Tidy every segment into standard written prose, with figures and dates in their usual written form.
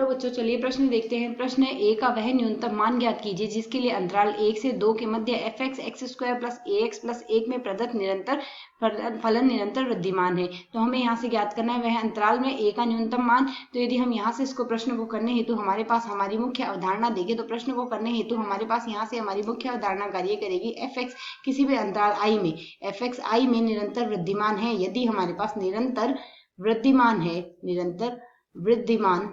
Hello बच्चों, चलिए प्रश्न देखते हैं। प्रश्न ए का वह न्यूनतम मान ज्ञात कीजिए जिसके लिए अंतराल 1 से 2 के मध्य f(x) x² plus ax plus 1 में प्रदत्त निरंतर फलन निरंतर वृद्धिमान है। तो हमें यहाँ से ज्ञात करना है वह अंतराल में a का न्यूनतम मान। तो यदि हम यहाँ से इसको प्रश्न को करने हेतु हमारे पास हमारी मुख्य अवधारणा देखें तो प्रश्न को करने हेतु हमारे पास यहाँ से हमारी मुख्य अवधारणा कार्य करेगी। f(x) किसी भी अंतराल i में f(x) i में निरंतर वृद्धिमान है। यदि हमारे पास निरंतर वृद्धिमान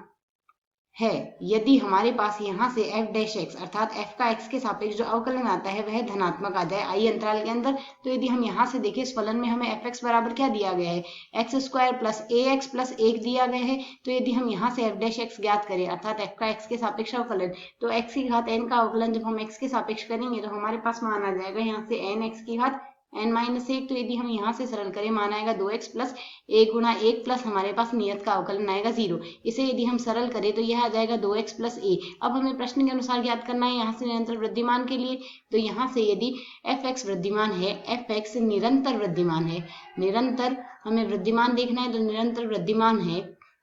है, यदि हमारे पास यहाँ से f' अर्थात f का x के सापेक्ष जो अवकलन आता है वह धनात्मक आ जाए i अंतराल के अंदर। तो यदि हम यहाँ से देखें इस फलन में हमें f(x) बराबर क्या दिया गया है, x² प्लस ax प्लस 1 दिया गया है। तो यदि हम यहाँ से f' ज्ञात करें अर्थात f का x के सापेक्ष अवकलन, तो x की घात n का अवकलन जब हम x के सापेक्ष करेंगे तो हमारे पास मान आ जाएगा यहाँ से n x की घात n-1। तो यदि हम यहाँ से सरल करें मान आएगा 2x प्लस 1 गुणा 1 प्लस हमारे पास नियत का अवकलन आएगा 0। इसे यदि हम सरल करें तो यह आ जाएगा 2x प्लस a। अब हमें प्रश्न के अनुसार ज्ञात करना है यहाँ से निरंतर वृद्धिमान के लिए। तो यहाँ से यदि f(x) वृद्धिमान है, f(x) निरंतर वृद्धिमान है, निरंतर हमें वृद्धिमान देखना है तो निरंतर वृद्धिमान है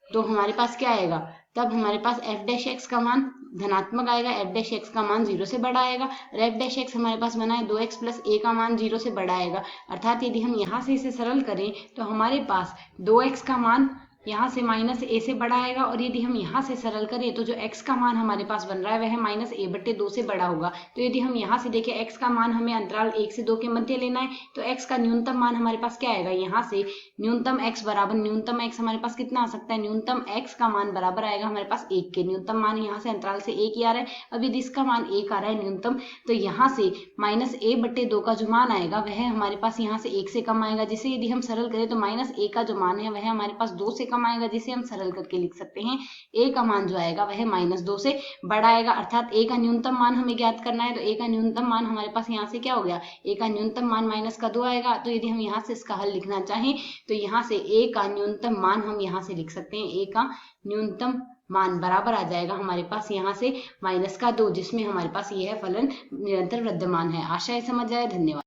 तो हमारे पास क्या आएगा, तब हमारे पास f' का मान धनात्मक आएगा, f' का मान 0 से बड़ा आएगा और f' हमारे पास बना है 2x प्लस a का मान 0 से बड़ा आएगा। अर्थात यदि हम यहाँ से इसे सरल करें तो हमारे पास 2x का मान यहाँ से माइनस a से बड़ा आएगा और यदि हम यहाँ से सरल करें तो जो x का मान हमारे पास बन रहा है वह माइनस a/2 से बड़ा होगा। तो यदि हम यहाँ से देखें x का मान हमें अंतराल 1 से 2 के मध्य लेना है तो x का न्यूनतम मान हमारे पास क्या आएगा, यहाँ से न्यूनतम x बराबर न्यूनतम x हमारे पास कितना आ सकता है, न्यूनतम x का मान बराबर आएगा हमारे पास 1 के। न्यूनतम मान यहाँ से अंतराल से 1 ही आ रहा है। अब यदि इसका मान 1 आ रहा है न्यूनतम, तो यहाँ से माइनस a/2 का जो मान आएगा वह हमारे पास यहाँ से 1 से कम आएगा, जिसे यदि हम सरल करें तो माइनस a का जो मान है वह हमारे पास 2 से कम आएगा, जिसे हम सरल करके लिख सकते हैं a का मान जो आएगा वह -2 से बड़ा आएगा। अर्थात a का न्यूनतम मान हमें ज्ञात करना है तो a का न्यूनतम मान हमारे पास यहाँ से क्या हो गया, a का न्यूनतम मान -2 आएगा। तो यदि हम यहाँ से इसका हल लिखना चाहें तो यहाँ से a का न्यूनतम मान हम यहाँ से लिख सकते हैं, a का न्यूनतम मान बराबर आ जाएगा हमारे पास यहाँ से -2, जिसमें हमारे पास यह फलन निरंतर वृद्धिमान है। आशा है समझ आए। धन्यवाद।